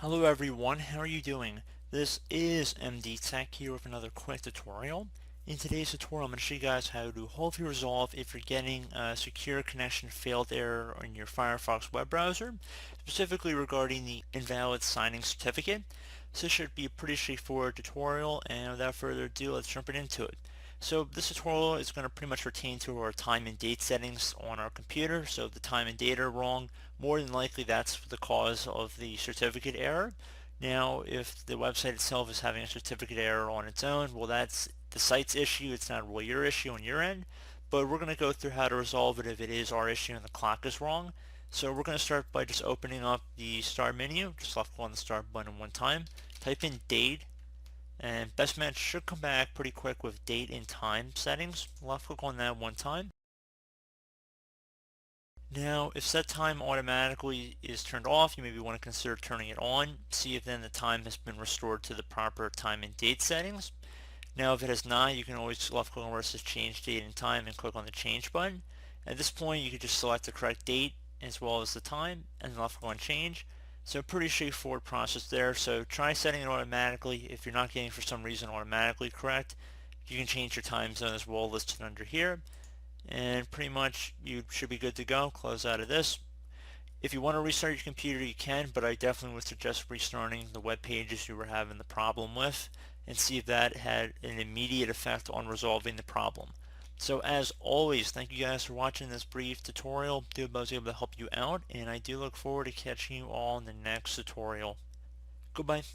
Hello everyone, how are you doing? This is MD Tech here with another quick tutorial. In today's tutorial I'm going to show you guys how to hopefully resolve if you're getting a secure connection failed error on your Firefox web browser, specifically regarding the invalid signing certificate. So this should be a pretty straightforward tutorial, and without further ado, let's jump right into it. So this tutorial is going to pretty much pertain to our time and date settings on our computer. So if the time and date are wrong, more than likely that's the cause of the certificate error. Now, if the website itself is having a certificate error on its own, well, that's the site's issue. It's not really your issue on your end. But we're going to go through how to resolve it if it is our issue and the clock is wrong. So we're going to start by just opening up the start menu. Just left click on the start button one time. Type in date, and best match should come back pretty quick with date and time settings. Left click on that one time. Now, if set time automatically is turned off, you maybe want to consider turning it on. See if then the time has been restored to the proper time and date settings. Now, if it has not, you can always left click on where it says change date and time and click on the change button. At this point, you can just select the correct date as well as the time and left click on change. So pretty straightforward process there. So try setting it automatically. If you're not getting for some reason automatically correct, you can change your time zone as well listed under here. And pretty much you should be good to go. Close out of this. If you want to restart your computer, you can, but I definitely would suggest restarting the web pages you were having the problem with and see if that had an immediate effect on resolving the problem. So as always, thank you guys for watching this brief tutorial. I hope I was able to help you out, and I do look forward to catching you all in the next tutorial. Goodbye.